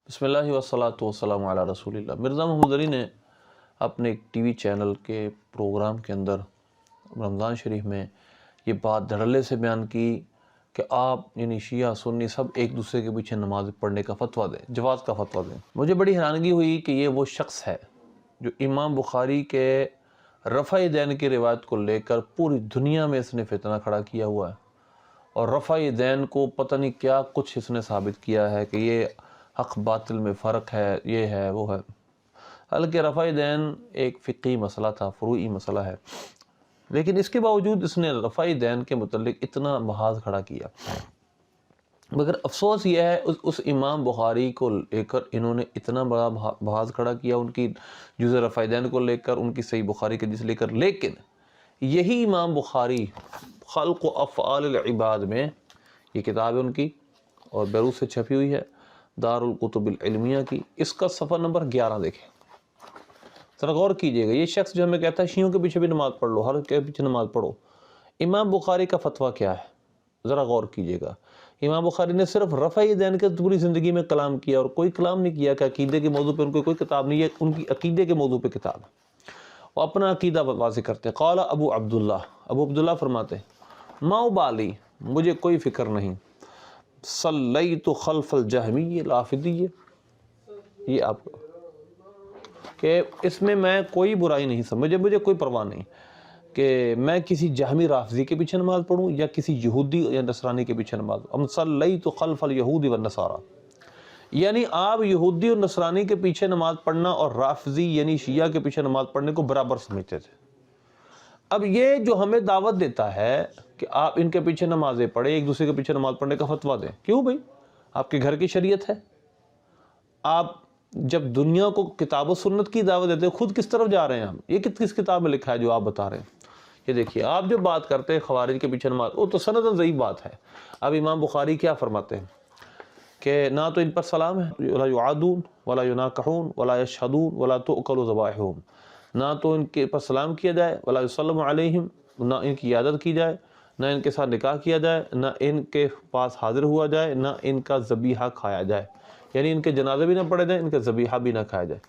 بسم اللہ والصلاۃ والسلام علی رسول اللہ۔ مرزا محمد علی نے اپنے ایک ٹی وی چینل کے پروگرام کے اندر رمضان شریف میں یہ بات دھڑلے سے بیان کی کہ آپ یعنی شیعہ سنی سب ایک دوسرے کے پیچھے نماز پڑھنے کا فتویٰ دیں، جواز کا فتویٰ دیں۔ مجھے بڑی حیرانگی ہوئی کہ یہ وہ شخص ہے جو امام بخاری کے رفع دین کی روایت کو لے کر پوری دنیا میں اس نے فتنہ کھڑا کیا ہوا ہے، اور رفع دین کو پتہ نہیں کیا کچھ اس نے ثابت کیا ہے کہ یہ حق باطل میں فرق ہے، یہ ہے وہ ہے، حالانکہ رفع دین ایک فقہی مسئلہ تھا، فروعی مسئلہ ہے، لیکن اس کے باوجود اس نے رفع دین کے متعلق اتنا محاذ کھڑا کیا۔ مگر افسوس یہ ہے اس امام بخاری کو لے کر انہوں نے اتنا بڑا محاذ کھڑا کیا ان کی جزء رفع دین کو لے کر، ان کی صحیح بخاری کے حدیث لے کر، لیکن یہی امام بخاری خلق و افعال العباد میں یہ کتاب ہے ان کی، اور بیروت سے چھپی ہوئی ہے، دار الکتب العلمیہ کی، اس کا صفحہ نمبر 11 دیکھیں، ذرا غور کیجئے گا۔ یہ شخص جو ہمیں کہتا ہے شیعوں کے پیچھے بھی نماز پڑھ لو، ہر کے پیچھے نماز پڑھو، امام بخاری کا فتویٰ کیا ہے ذرا غور کیجئے گا۔ امام بخاری نے صرف رفع دین کے پوری زندگی میں کلام کیا، اور کوئی کلام نہیں کیا کہ عقیدے کے موضوع پہ ان کو کوئی کتاب نہیں ہے، ان کی عقیدے کے موضوع پہ کتاب ہے، وہ اپنا عقیدہ واضح کرتے ہیں۔ قال ابو عبداللہ فرماتے ہیں ما ابالی، مجھے کوئی فکر نہیں، صلیت خلف الجہمی العافدی، یہ آپ کو کہ اس میں کوئی برائی نہیں سمجھے، مجھے کوئی پرواہ نہیں کہ میں کسی جہمی رافضی کے پیچھے نماز پڑھوں یا کسی یہودی یا نصرانی کے پیچھے نماز پڑھوں۔ صلیت خلف الیہود والنصارى، یعنی آپ یہودی اور نصرانی کے پیچھے نماز پڑھنا اور رافضی یعنی شیعہ کے پیچھے نماز پڑھنے کو برابر سمجھتے تھے۔ اب یہ جو ہمیں دعوت دیتا ہے کہ آپ ان کے پیچھے نمازیں پڑھیں، ایک دوسرے کے پیچھے نماز پڑھنے کا فتویٰ دیں، کیوں بھائی؟ آپ کے گھر کی شریعت ہے۔ آپ جب دنیا کو کتاب و سنت کی دعوت دیتے ہیں، خود کس طرف جا رہے ہیں ہم؟ یہ کس کتاب میں لکھا ہے جو آپ بتا رہے ہیں؟ یہ دیکھیے، آپ جو بات کرتے ہیں خوارج کے پیچھے نماز، وہ تو سنداً ضعیف بات ہے۔ اب امام بخاری کیا فرماتے ہیں کہ نہ تو ان پر سلام ہے، ولا یعادون ولا یناکحون ولا یشہدون ولا تؤکل ذبائحهم، نہ تو ان کے پر سلام کیا جائے، ولا یسلم علیہم، نہ ان کی عیادت کی جائے، نہ ان کے ساتھ نکاح کیا جائے، نہ ان کے پاس حاضر ہوا جائے، نہ ان کا ذبیحہ کھایا جائے، یعنی ان کے جنازے بھی نہ پڑھے جائیں، ان کا ذبیحہ بھی نہ کھایا جائے۔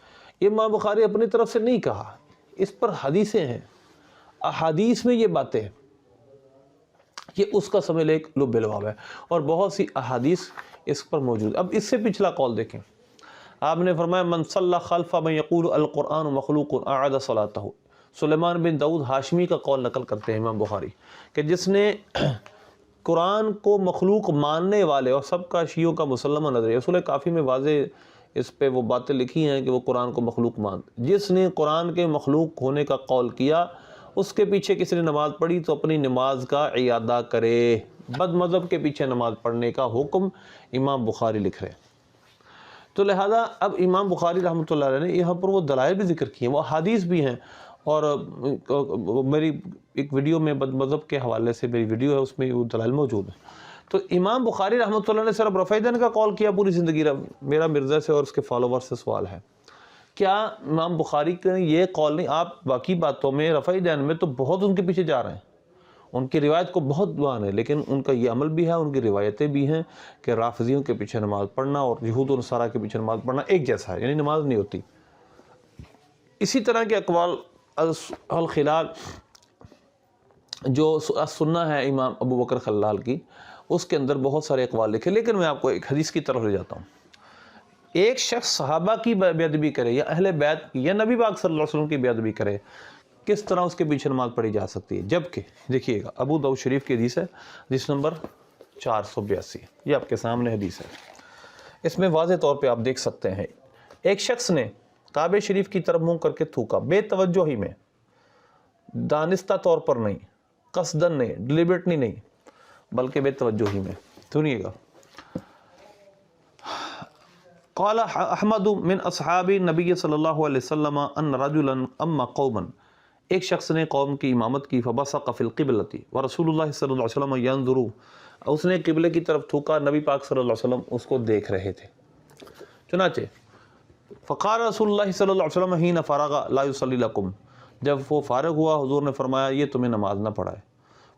یہ امام بخاری اپنی طرف سے نہیں کہا، اس پر حدیثیں ہیں، احادیث میں یہ باتیں ہیں، یہ اس کا سمجھ لے ایک لب لباب ہے، اور بہت سی احادیث اس پر موجود۔ اب اس سے پچھلا قول دیکھیں، آپ نے فرمایا من صلی خلف من یقول القرآن مخلوق اعاد صلاتہ، سلیمان بن داؤد ہاشمی کا قول نقل کرتے ہیں امام بخاری کہ جس نے قرآن کو مخلوق ماننے والے، اور سب کا شیعوں کا مسلمہ نظریہ، اصول کافی میں واضح اس پہ وہ باتیں لکھی ہیں کہ وہ قرآن کو مخلوق مانتے، جس نے قرآن کے مخلوق ہونے کا قول کیا، اس کے پیچھے کسی نے نماز پڑھی تو اپنی نماز کا اعادہ کرے۔ بد مذہب کے پیچھے نماز پڑھنے کا حکم امام بخاری لکھ رہے ہیں۔ تو لہذا اب امام بخاری رحمۃ اللہ علیہ نے یہاں پر وہ دلائل بھی ذکر کیے ہیں، وہ حدیث بھی ہیں، اور میری ایک ویڈیو میں بد مذہب کے حوالے سے میری ویڈیو ہے، اس میں وہ دلائل موجود ہیں۔ تو امام بخاری رحمۃ اللہ نے صرف رفع دین کا قول کیا پوری زندگی۔ میرا مرزا سے اور اس کے فالوور سے سوال ہے، کیا امام بخاری کا یہ قول نہیں؟ آپ باقی باتوں میں رفع دین میں تو بہت ان کے پیچھے جا رہے ہیں، ان کی روایت کو بہت مان ہے، لیکن ان کا یہ عمل بھی ہے، ان کی روایتیں بھی ہیں کہ رافضیوں کے پیچھے نماز پڑھنا اور یہود و نصارہ کے پیچھے نماز پڑھنا ایک جیسا ہے، یعنی نماز نہیں ہوتی۔ اسی طرح کے اقوال الخلال جو سنہ ہے امام ابو بکر خلال کی، اس کے اندر بہت سارے اقوال لکھے، لیکن میں آپ کو ایک حدیث کی طرف لے جاتا ہوں۔ ایک شخص صحابہ کی بے ادبی کرے یا اہل بیت کی یا نبی پاک صلی اللہ علیہ وسلم کی بے ادبی کرے، کس طرح اس کے پیچھے نماز پڑھی جا سکتی ہے؟ جبکہ دیکھیے گا، ابو داؤد شریف کی حدیث ہے، حدیث نمبر 482، یہ آپ کے سامنے حدیث ہے۔ اس میں واضح طور پہ آپ دیکھ سکتے ہیں، ایک شخص نے کعبہ شریف کی طرف منہ کر کے تھوکا، بے توجہی میں، دانستہ طور پر نہیں، قصدن نہیں، ڈیلیبریٹلی نہیں، بلکہ بے توجہی میں۔ سنیے گا، قال احمد من اصحاب نبی صلی اللہ علیہ وسلم ان رجلا اما قوما، ایک شخص نے قوم کی امامت کی، فبصق فی القبلۃ ورسول اللہ صلی اللہ علیہ وسلم ينظر، اس نے قبلے کی طرف تھوکا، نبی پاک صلی اللہ علیہ وسلم اس کو دیکھ رہے تھے۔ چنانچہ فقال رسول اللہ صلی اللہ علیہ وسلم حین فرغ لا يصلی لکم، جب وہ فارغ ہوا حضور نے فرمایا یہ تمہیں نماز نہ پڑھائے۔